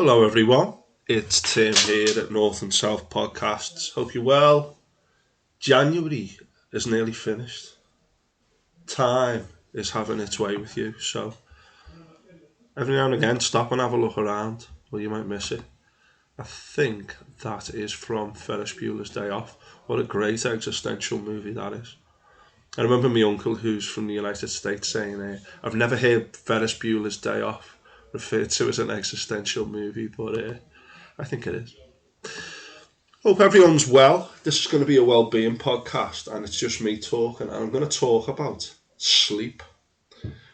Hello, everyone. It's Tim here at North and South Podcasts. Hope you're well. January is nearly finished. Time is having its way with you, so every now and again, stop and have a look around, or you might miss it. I think that is from Ferris Bueller's Day Off. What a great existential movie that is. I remember my uncle, who's from the United States, saying, I've never heard Ferris Bueller's Day Off referred to as an existential movie, but I think it is. Hope everyone's well. This is going to be a well-being podcast, and it's just me talking. And I'm going to talk about sleep,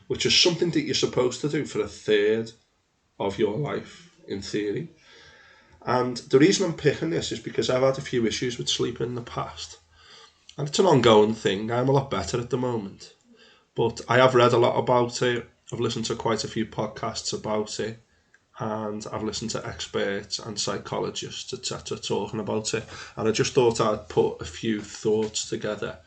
which is something that you're supposed to do for a third of your life, in theory. And the reason I'm picking this is because I've had a few issues with sleep in the past, and it's an ongoing thing. I'm a lot better at the moment, but I have read a lot about it. I've listened to quite a few podcasts about it, and I've listened to experts and psychologists, etc., talking about it. And I just thought I'd put a few thoughts together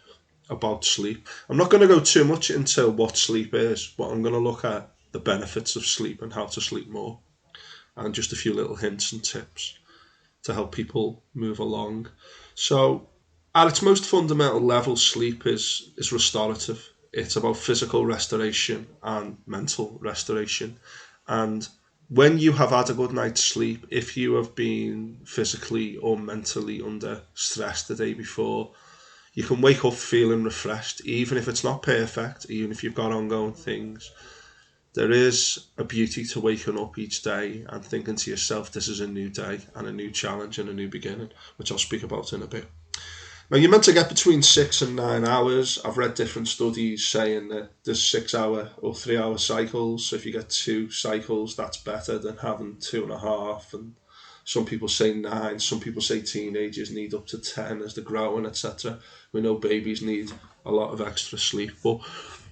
about sleep. I'm not going to go too much into what sleep is, but I'm going to look at the benefits of sleep and how to sleep more, and just a few little hints and tips to help people move along. So, at its most fundamental level, sleep is restorative. It's about physical restoration and mental restoration. And when you have had a good night's sleep, if you have been physically or mentally under stress the day before, you can wake up feeling refreshed, even if it's not perfect, even if you've got ongoing things. There is a beauty to waking up each day and thinking to yourself, this is a new day and a new challenge and a new beginning, which I'll speak about in a bit. Now, you're meant to get between 6 and 9 hours. I've read different studies saying that there's 6 hour or 3 hour cycles. So if you get two cycles, that's better than having two and a half. And some people say nine. Some people say teenagers need up to 10 as they're growing, etc. We know babies need a lot of extra sleep. But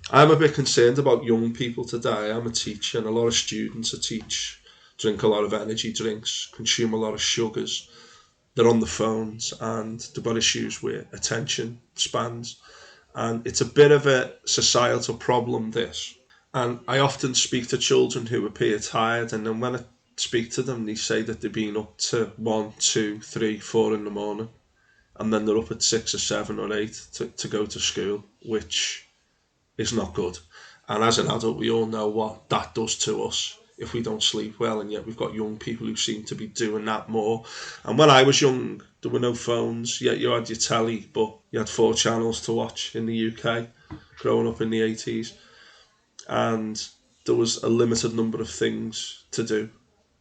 I'm a bit concerned about young people today. I'm a teacher, and a lot of students I teach drink a lot of energy drinks, consume a lot of sugars. They're on the phones, and they've got issues with attention spans. And it's a bit of a societal problem, this. And I often speak to children who appear tired, and then when I speak to them, they say that they've been up to 1, 2, 3, 4 in the morning, and then they're up at 6 or 7 or 8 to go to school, which is not good. And as an adult, we all know what that does to us if we don't sleep well, and yet we've got young people who seem to be doing that more. And when I was young, there were no phones, yet you had your telly, but you had four channels to watch in the UK, growing up in the 80s, and there was a limited number of things to do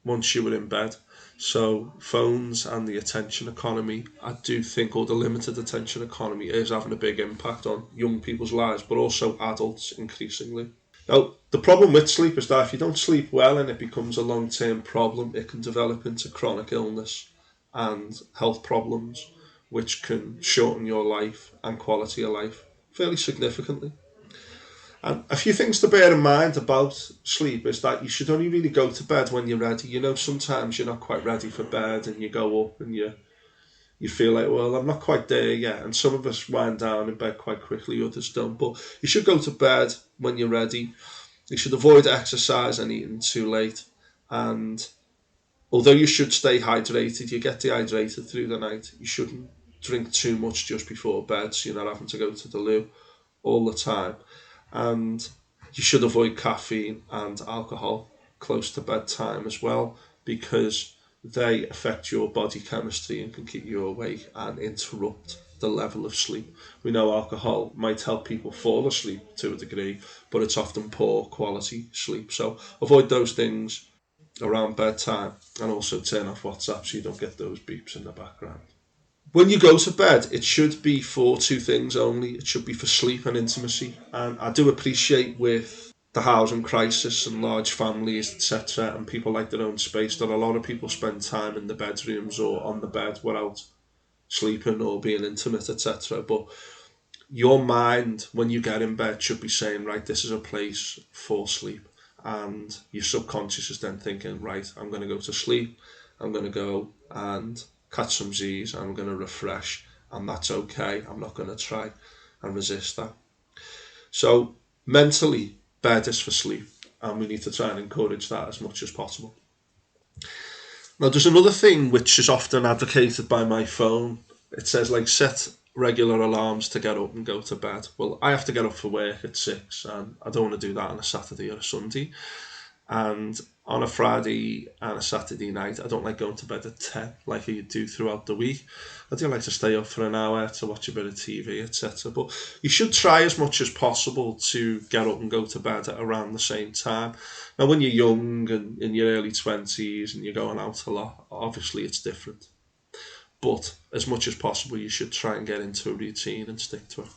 once you were in bed. So phones and the attention economy, I do think, or the limited attention economy is having a big impact on young people's lives, but also adults increasingly. Now, the problem with sleep is that if you don't sleep well and it becomes a long-term problem, it can develop into chronic illness and health problems, which can shorten your life and quality of life fairly significantly. And a few things to bear in mind about sleep is that you should only really go to bed when you're ready. You know, sometimes you're not quite ready for bed and you go up and you feel like, well, I'm not quite there yet. And some of us wind down in bed quite quickly, others don't. But you should go to bed when you're ready. You should avoid exercise and eating too late. And although you should stay hydrated, you get dehydrated through the night. You shouldn't drink too much just before bed so you're not having to go to the loo all the time. And you should avoid caffeine and alcohol close to bedtime as well, because they affect your body chemistry and can keep you awake and interrupt the level of sleep. We know alcohol might help people fall asleep to a degree, but it's often poor quality sleep. So avoid those things around bedtime, and also turn off WhatsApp so you don't get those beeps in the background. When you go to bed, it should be for two things only. It should be for sleep and intimacy. And I do appreciate with the housing crisis and large families, etc., and people like their own space, that a lot of people spend time in the bedrooms or on the bed without sleeping or being intimate, etc. But your mind, when you get in bed, should be saying, right, this is a place for sleep. And your subconscious is then thinking, right, I'm going to go to sleep. I'm going to go and catch some Z's. I'm going to refresh. And that's okay. I'm not going to try and resist that. So mentally, bed is for sleep. And we need to try and encourage that as much as possible. Now, there's another thing which is often advocated by my phone. It says, like, set regular alarms to get up and go to bed. Well, I have to get up for work at 6, and I don't want to do that on a Saturday or a Sunday. And on a Friday and a Saturday night, I don't like going to bed at 10 like I do throughout the week. I do like to stay up for an hour to watch a bit of TV, etc. But you should try as much as possible to get up and go to bed at around the same time. Now, when you're young and in your early 20s and you're going out a lot, obviously it's different. But as much as possible, you should try and get into a routine and stick to it.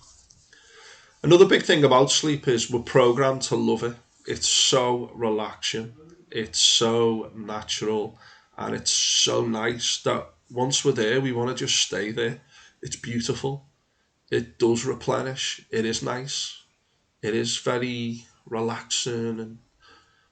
Another big thing about sleep is we're programmed to love it. It's so relaxing, it's so natural, and it's so nice that once we're there, we want to just stay there. It's beautiful. It does replenish. It is nice. It is very relaxing and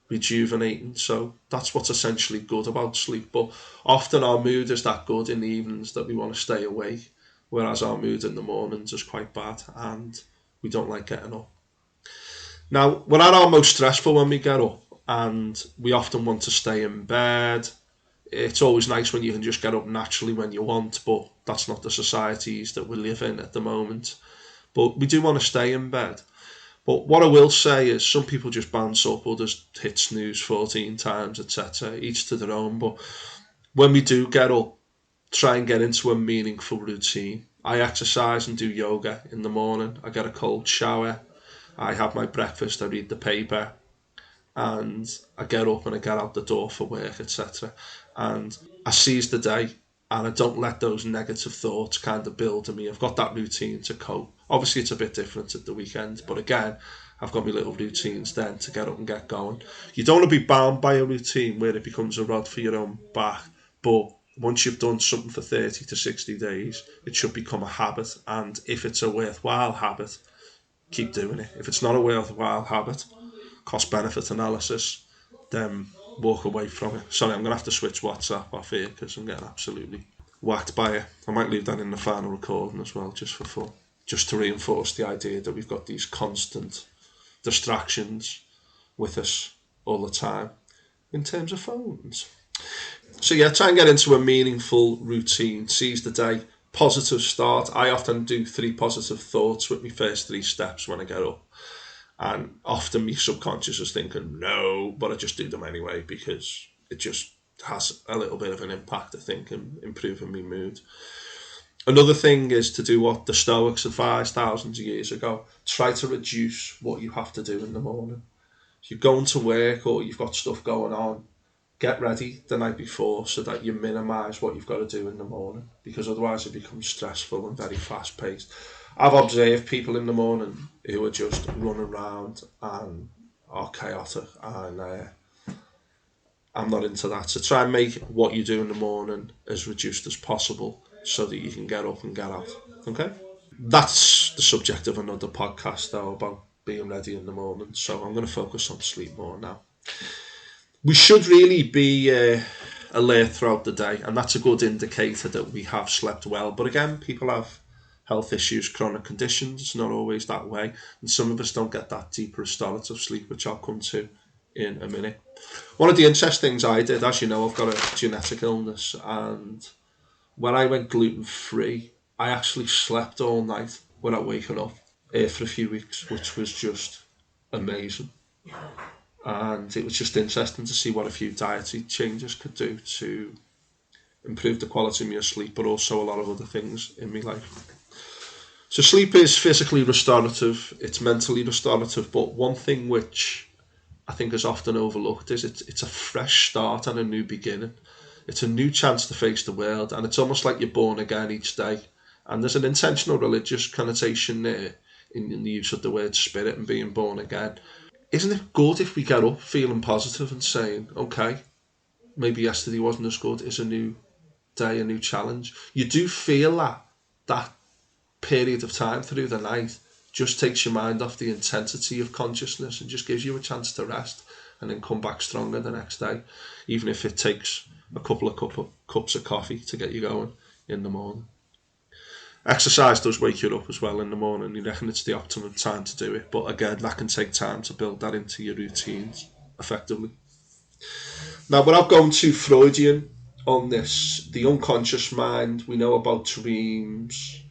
rejuvenating. So that's what's essentially good about sleep. But often our mood is that good in the evenings that we want to stay awake, whereas our mood in the mornings is quite bad and we don't like getting up. Now, we're at our most stressful when we get up, and we often want to stay in bed. It's always nice when you can just get up naturally when you want, but that's not the societies that we live in at the moment. But we do want to stay in bed. But what I will say is some people just bounce up, others hit snooze 14 times, etc. Each to their own. But when we do get up, try and get into a meaningful routine. I exercise and do yoga in the morning. I get a cold shower. I have my breakfast. I read the paper. And I get up and I get out the door for work, etc. And I seize the day and I don't let those negative thoughts kind of build in me. I've got that routine to cope. Obviously, it's a bit different at the weekend, but again, I've got my little routines then to get up and get going. You don't want to be bound by a routine where it becomes a rod for your own back, but once you've done something for 30 to 60 days, it should become a habit. And if it's a worthwhile habit, keep doing it. If it's not a worthwhile habit, cost benefit analysis, then walk away from it. Sorry, I'm going to have to switch WhatsApp off here because I'm getting absolutely whacked by it. I might leave that in the final recording as well, just for fun. Just to reinforce the idea that we've got these constant distractions with us all the time in terms of phones. So yeah, try and get into a meaningful routine. Seize the day. Positive start. I often do 3 positive thoughts with my first 3 steps when I get up. And often my subconscious is thinking, no, but I just do them anyway because it just has a little bit of an impact, I think, in improving my mood. Another thing is to do what the Stoics advised thousands of years ago. Try to reduce what you have to do in the morning. If you're going to work or you've got stuff going on, get ready the night before so that you minimise what you've got to do in the morning, because otherwise it becomes stressful and very fast paced. I've observed people in the morning who are just running around and are chaotic, and I'm not into that. So try and make what you do in the morning as reduced as possible so that you can get up and get out. Okay? That's the subject of another podcast though, about being ready in the morning. So I'm going to focus on sleep more now. We should really be alert throughout the day, and that's a good indicator that we have slept well. But again, people have health issues, chronic conditions. It's not always that way, and some of us don't get that deep restorative sleep, which I'll come to in a minute. One of the interesting things I did, as you know, I've got a genetic illness, and when I went gluten free, I actually slept all night without waking up for a few weeks, which was just amazing. And it was just interesting to see what a few dietary changes could do to improve the quality of my sleep, but also a lot of other things in my life. So sleep is physically restorative, it's mentally restorative, but one thing which I think is often overlooked is it's a fresh start and a new beginning. It's a new chance to face the world, and it's almost like you're born again each day. And there's an intentional religious connotation there in the use of the word spirit and being born again. Isn't it good if we get up feeling positive and saying, okay, maybe yesterday wasn't as good, it's a new day, a new challenge? You do feel that period of time through the night just takes your mind off the intensity of consciousness and just gives you a chance to rest and then come back stronger the next day, even if it takes a couple of cups of coffee to get you going in the morning. Exercise does wake you up as well in the morning. You reckon it's the optimum time to do it, but again, that can take time to build that into your routines effectively. Now, without going too Freudian, on this, the unconscious mind. We know about dreams.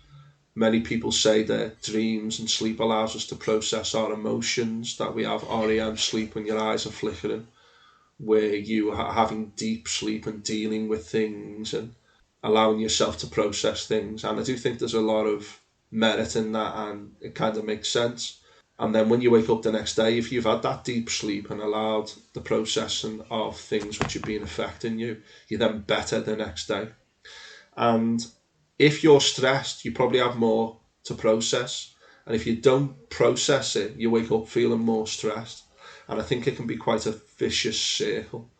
Many people say that dreams and sleep allows us to process our emotions, that we have REM sleep when your eyes are flickering, where you are having deep sleep and dealing with things and allowing yourself to process things. And I do think there's a lot of merit in that, and it kind of makes sense. And then when you wake up the next day, if you've had that deep sleep and allowed the processing of things which have been affecting you, you're then better the next day. And if you're stressed, you probably have more to process. And if you don't process it, you wake up feeling more stressed. And I think it can be quite a vicious circle.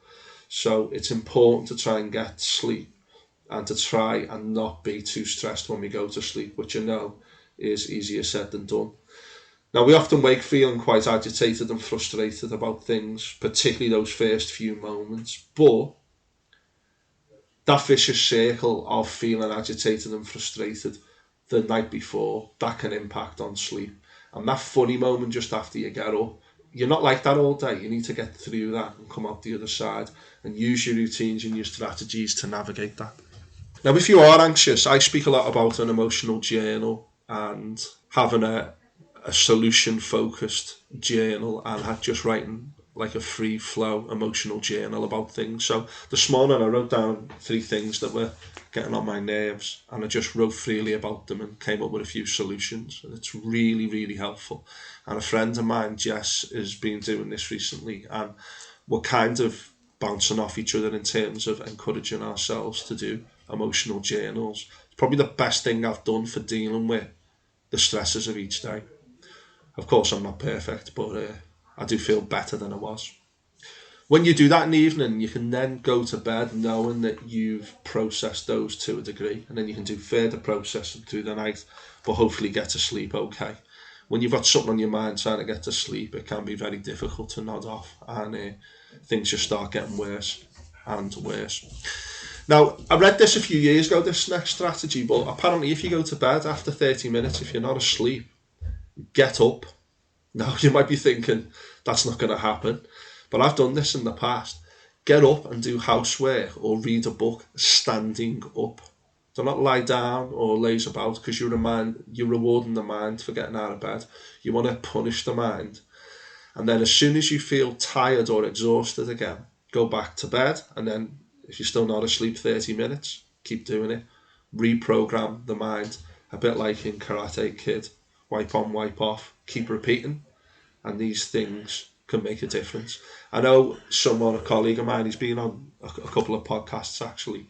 So it's important to try and get sleep and to try and not be too stressed when we go to sleep, which I know is easier said than done. Now, we often wake feeling quite agitated and frustrated about things, particularly those first few moments. But that vicious circle of feeling agitated and frustrated the night before, that can impact on sleep. And that funny moment just after you get up, you're not like that all day. You need to get through that and come out the other side and use your routines and your strategies to navigate that. Now, if you are anxious, I speak a lot about an emotional journal and having a solution focused journal and just writing like a free flow emotional journal about things. So this morning I wrote down 3 things that were getting on my nerves and I just wrote freely about them and came up with a few solutions. And it's really, really helpful. And a friend of mine, Jess, has been doing this recently and we're kind of bouncing off each other in terms of encouraging ourselves to do emotional journals. It's probably the best thing I've done for dealing with the stresses of each day. Of course, I'm not perfect, but I do feel better than I was. When you do that in the evening, you can then go to bed knowing that you've processed those to a degree, and then you can do further processing through the night, but hopefully get to sleep okay. When you've got something on your mind trying to get to sleep, it can be very difficult to nod off, and things just start getting worse and worse. Now, I read this a few years ago, this next strategy, but apparently if you go to bed after 30 minutes, if you're not asleep, get up. Now, you might be thinking, that's not going to happen. But I've done this in the past. Get up and do housework or read a book standing up. Do not lie down or laze about because you're rewarding the mind for getting out of bed. You want to punish the mind. And then as soon as you feel tired or exhausted again, go back to bed. And then if you're still not asleep 30 minutes, keep doing it. Reprogram the mind. A bit like in Karate Kid. Wipe on, wipe off. Keep repeating. And these things can make a difference. I know a colleague of mine, he's been on a couple of podcasts actually,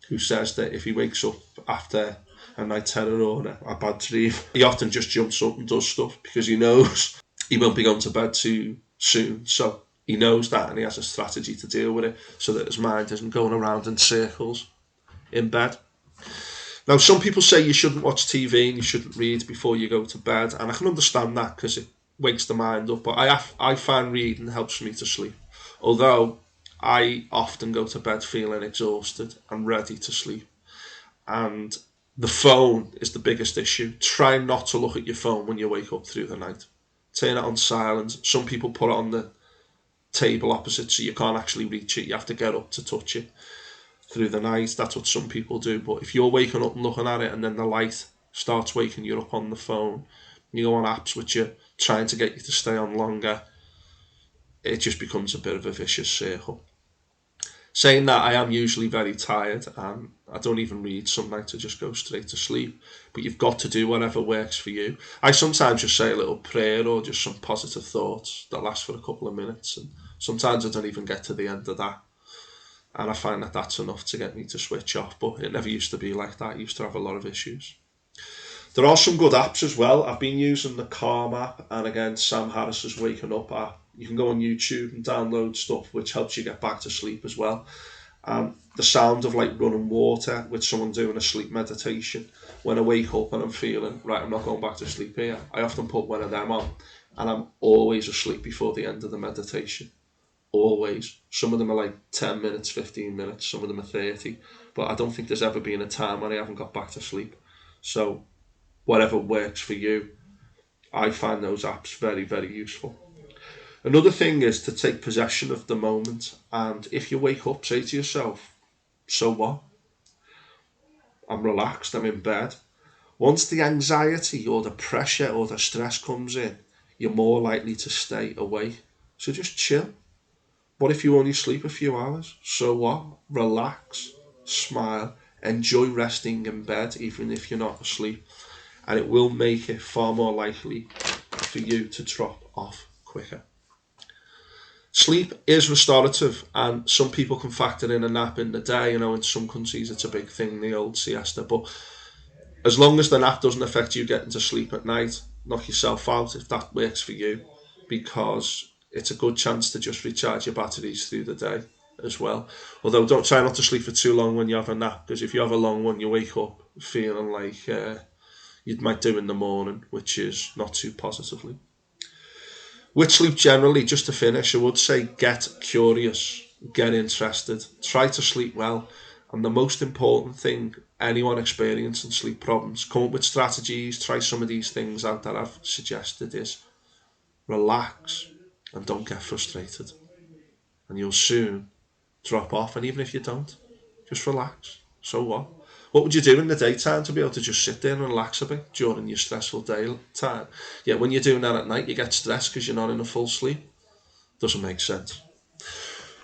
who says that if he wakes up after a night terror or a bad dream, he often just jumps up and does stuff because he knows he won't be going to bed too soon. So he knows that and he has a strategy to deal with it so that his mind isn't going around in circles in bed. Now, some people say you shouldn't watch TV and you shouldn't read before you go to bed, and I can understand that because it wakes the mind up. But I find reading helps me to sleep. Although I often go to bed feeling exhausted and ready to sleep. And the phone is the biggest issue. Try not to look at your phone when you wake up through the night. Turn it on silent. Some people put it on the table opposite so you can't actually reach it. You have to get up to touch it through the night. That's what some people do. But if you're waking up and looking at it and then the light starts waking you up on the phone, you go on apps which are trying to get you to stay on longer, it just becomes a bit of a vicious circle. Saying that, I am usually very tired and I don't even read some nights. I just go straight to sleep. But you've got to do whatever works for you. I sometimes just say a little prayer or just some positive thoughts that last for a couple of minutes. And sometimes I don't even get to the end of that. And I find that that's enough to get me to switch off. But it never used to be like that. I used to have a lot of issues. There are some good apps as well. I've been using the Calm app and again Sam Harris's Waking Up app. You can go on YouTube and download stuff which helps you get back to sleep as well. And the sound of like running water with someone doing a sleep meditation. When I wake up and I'm feeling, right, I'm not going back to sleep here, I often put one of them on and I'm always asleep before the end of the meditation. Always. Some of them are like 10 minutes, 15 minutes, some of them are 30. But I don't think there's ever been a time when I haven't got back to sleep. So whatever works for you, I find those apps very, very useful. Another thing is to take possession of the moment. And if you wake up, say to yourself, So what? I'm relaxed, I'm in bed. Once the anxiety or the pressure or the stress comes in, you're more likely to stay awake. So just chill. What if you only sleep a few hours? So what? Relax, smile, enjoy resting in bed even if you're not asleep. And it will make it far more likely for you to drop off quicker. Sleep is restorative, and some people can factor in a nap in the day. You know, in some countries it's a big thing, the old siesta. But as long as the nap doesn't affect you getting to sleep at night, knock yourself out if that works for you, because it's a good chance to just recharge your batteries through the day as well. Although don't try not to sleep for too long when you have a nap, because if you have a long one, you wake up feeling like you might do in the morning, which is not too positively. With sleep generally, just to finish, I would say get curious, get interested, try to sleep well, and the most important thing, anyone experiencing sleep problems, come up with strategies, try some of these things out that I've suggested is relax and don't get frustrated. And you'll soon drop off, and even if you don't, just relax. So what? What would you do in the daytime to be able to just sit there and relax a bit during your stressful day time? Yeah, when you're doing that at night, you get stressed because you're not in a full sleep. Doesn't make sense.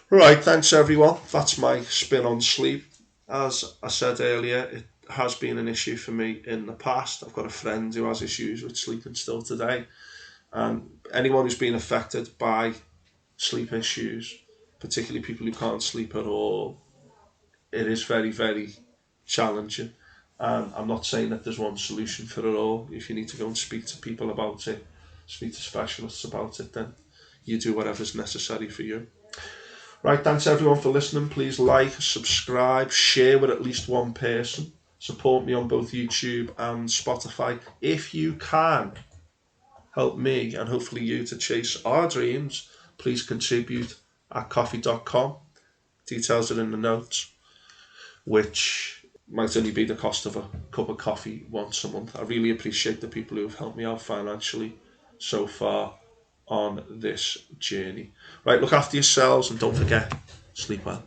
Right, thanks everyone. That's my spin on sleep. As I said earlier, it has been an issue for me in the past. I've got a friend who has issues with sleeping still today. And anyone who's been affected by sleep issues, particularly people who can't sleep at all, it is very, very challenging. And I'm not saying that there's one solution for it all. If you need to go and speak to people about it, speak to specialists about it, then you do whatever's necessary for you. Right, thanks everyone for listening. Please like, subscribe, share with at least one person. Support me on both YouTube and Spotify. If you can help me and hopefully you to chase our dreams, please contribute at coffee.com. Details are in the notes, which might only be the cost of a cup of coffee once a month. I really appreciate the people who have helped me out financially so far on this journey. Right, look after yourselves and don't forget, sleep well.